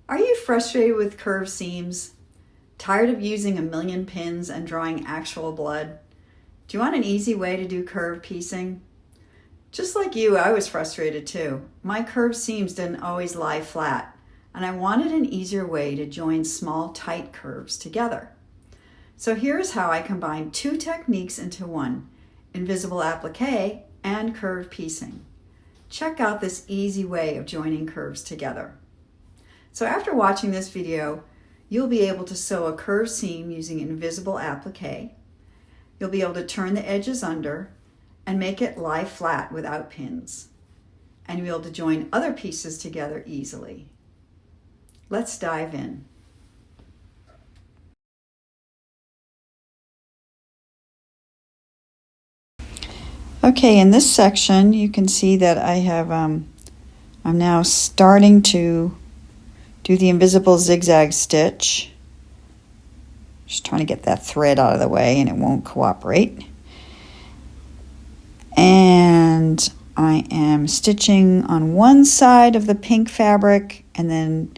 Are you frustrated with curved seams? Tired of using a million pins and drawing actual blood? Do you want an easy way to do curved piecing? Just like you, I was frustrated too. My curved seams didn't always lie flat, and I wanted an easier way to join small, tight curves together. So here's how I combined two techniques into one: invisible applique and curved piecing. Check out this easy way of joining curves together. So after watching this video, you'll be able to sew a curved seam using invisible applique. You'll be able to turn the edges under and make it lie flat without pins. And you'll be able to join other pieces together easily. Let's dive in. Okay, in this section you can see that I have I'm now starting to do the invisible zigzag stitch. Just trying to get that thread out of the way and it won't cooperate. And I am stitching on one side of the pink fabric, and then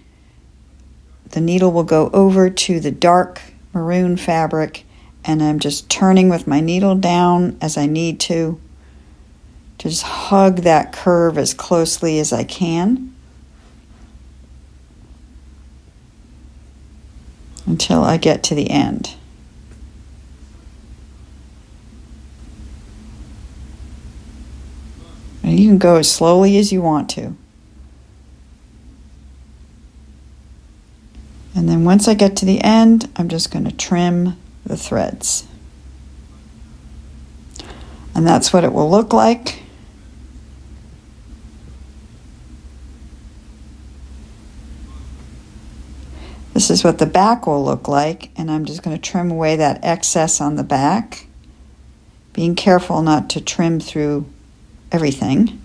the needle will go over to the dark maroon fabric, and I'm just turning with my needle down as I need to just hug that curve as closely as I can until I get to the end. And you can go as slowly as you want to. And then once I get to the end, I'm just going to trim the threads. And that's what it will look like. This is what the back will look like, and I'm just going to trim away that excess on the back, being careful not to trim through everything.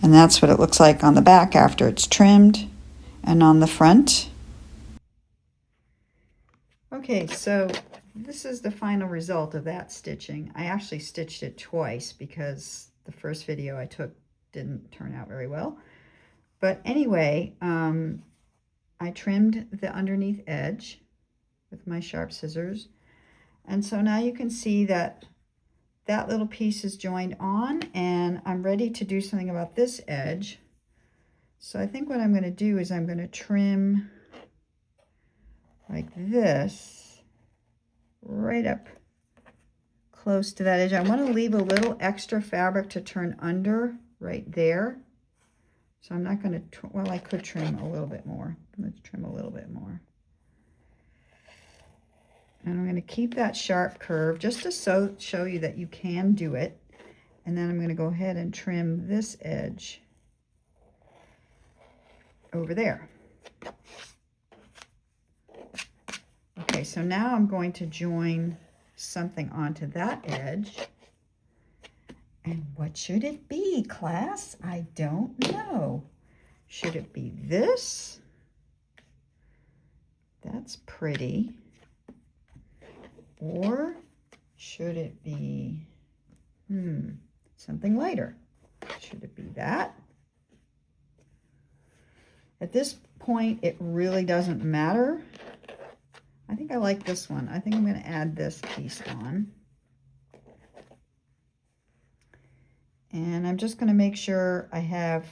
And that's what it looks like on the back after it's trimmed, and on the front. Okay, so this is the final result of that stitching. I actually stitched it twice because the first video I took didn't turn out very well. But anyway, I trimmed the underneath edge with my sharp scissors. And so now you can see that that little piece is joined on, and I'm ready to do something about this edge. So I think what I'm going to do is I'm going to trim like this, right up close to that edge. I want to leave a little extra fabric to turn under right there. So I'm not going to, well, I could trim a little bit more. Let's trim a little bit more. And I'm going to keep that sharp curve just to show you that you can do it. And then I'm going to go ahead and trim this edge over there. Okay, so now I'm going to join something onto that edge. And what should it be, class? I don't know. Should it be this? That's pretty. Or should it be something lighter? Should it be that? At this point, it really doesn't matter. I think I like this one. I think I'm going to add this piece on. And I'm just going to make sure I have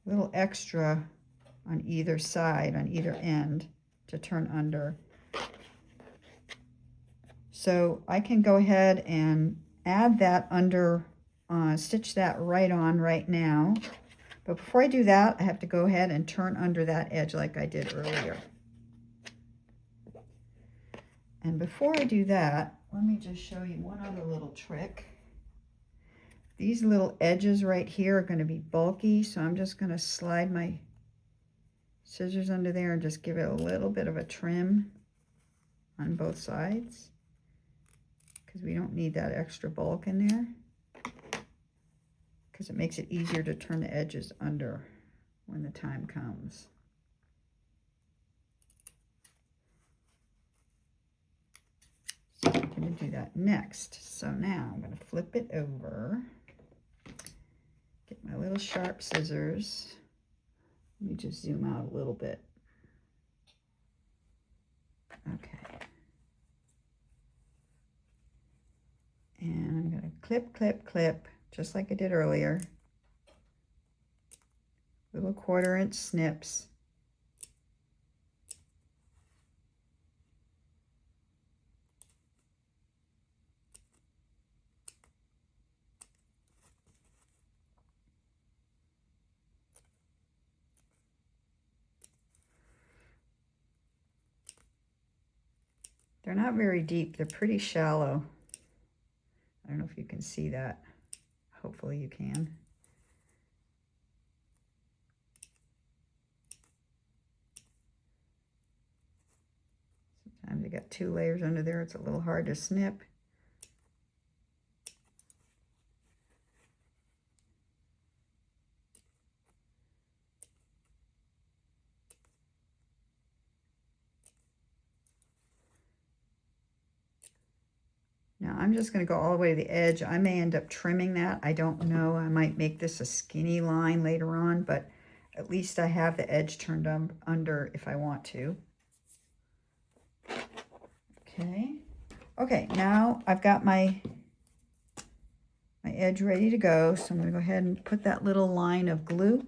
a little extra on either side, on either end, to turn under. So I can go ahead and add that under, stitch that right on right now. But before I do that, I have to go ahead and turn under that edge like I did earlier. And before I do that, let me just show you one other little trick. These little edges right here are going to be bulky, so I'm just going to slide my scissors under there and just give it a little bit of a trim on both sides, because we don't need that extra bulk in there, because it makes it easier to turn the edges under when the time comes. So I'm going to do that next. So now I'm going to flip it over. Get my little sharp scissors. Let me just zoom out a little bit. Okay. And I'm going to clip, clip, clip, just like I did earlier. Little 1/4 inch snips. They're not very deep, they're pretty shallow. I don't know if you can see that. Hopefully you can. Sometimes you got 2 layers under there, it's a little hard to snip. Now I'm just going to go all the way to the edge. I may end up trimming that. I don't know. I might make this a skinny line later on, but at least I have the edge turned under if I want to. Okay. Okay, now I've got my edge ready to go. So I'm going to go ahead and put that little line of glue.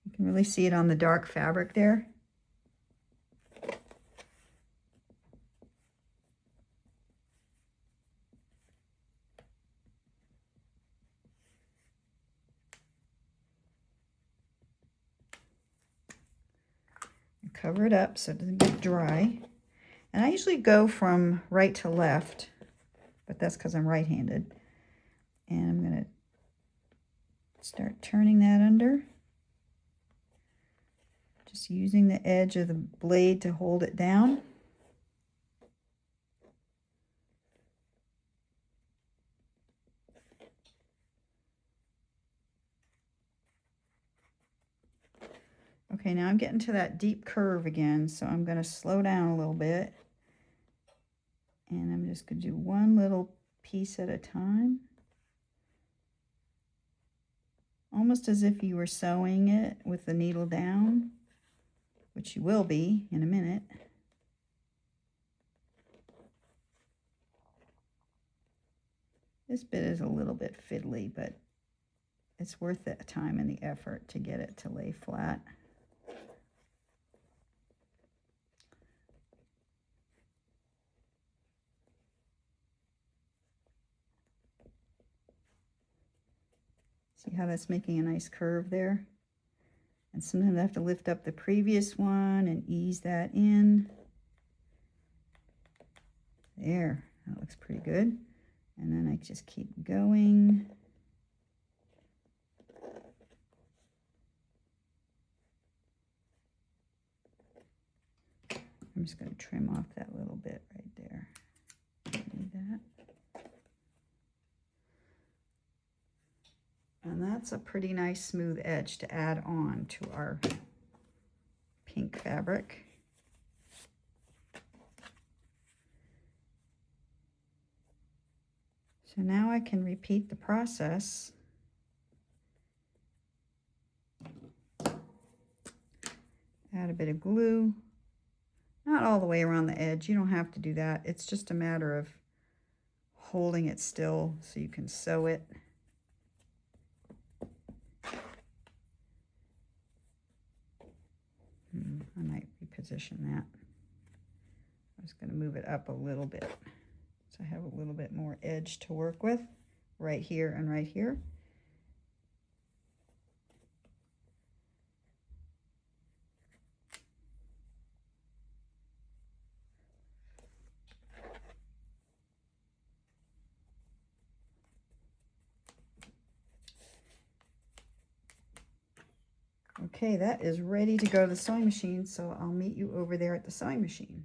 You can really see it on the dark fabric there. Cover it up so it doesn't get dry. And I usually go from right to left, but that's because I'm right-handed. And I'm going to start turning that under. Just using the edge of the blade to hold it down. Okay, now I'm getting to that deep curve again, so I'm going to slow down a little bit. And I'm just going to do one little piece at a time. Almost as if you were sewing it with the needle down, which you will be in a minute. This bit is a little bit fiddly, but it's worth the time and the effort to get it to lay flat. See how that's making a nice curve there? And sometimes I have to lift up the previous one and ease that in. There, that looks pretty good. And then I just keep going. I'm just going to trim off that little bit right there. Need that. And that's a pretty nice smooth edge to add on to our pink fabric. So now I can repeat the process. Add a bit of glue. Not all the way around the edge. You don't have to do that. It's just a matter of holding it still so you can sew it. I might reposition that. I'm just going to move it up a little bit so I have a little bit more edge to work with right here and right here. Okay, that is ready to go to the sewing machine, so I'll meet you over there at the sewing machine.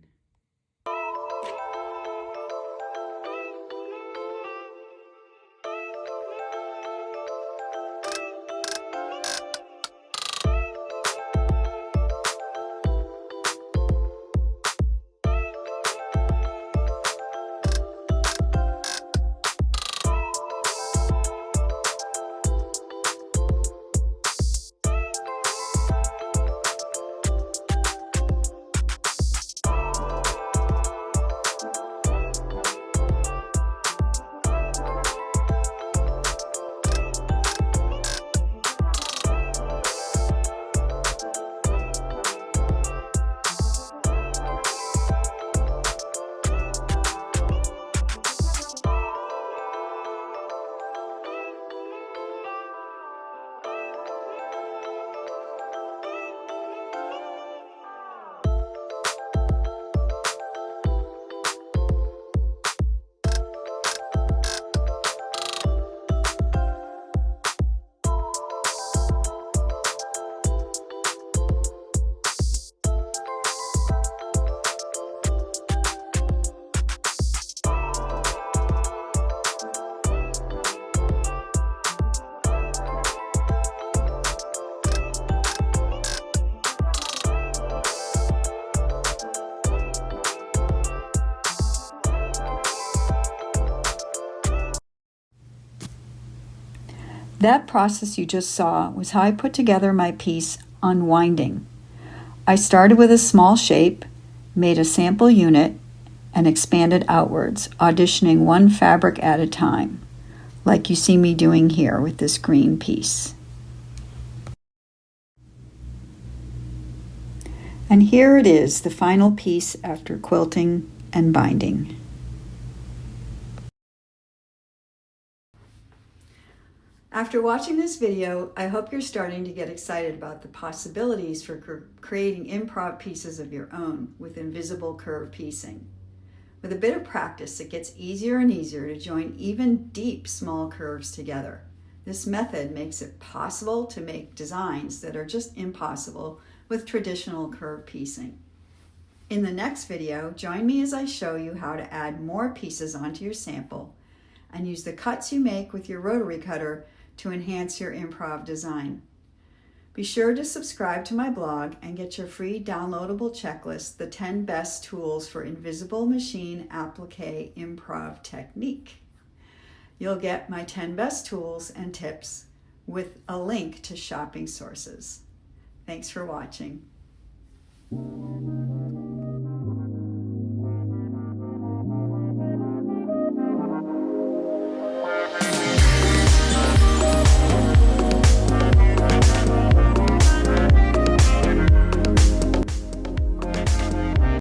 That process you just saw was how I put together my piece Unwinding. I started with a small shape, made a sample unit, and expanded outwards, auditioning one fabric at a time, like you see me doing here with this green piece. And here it is, the final piece after quilting and binding. After watching this video, I hope you're starting to get excited about the possibilities for creating improv pieces of your own with invisible curve piecing. With a bit of practice, it gets easier and easier to join even deep small curves together. This method makes it possible to make designs that are just impossible with traditional curve piecing. In the next video, join me as I show you how to add more pieces onto your sample and use the cuts you make with your rotary cutter to enhance your improv design. Be sure to subscribe to my blog and get your free downloadable checklist, The 10 Best Tools for Invisible Machine Applique Improv Technique. You'll get my 10 best tools and tips with a link to shopping sources. Thanks for watching.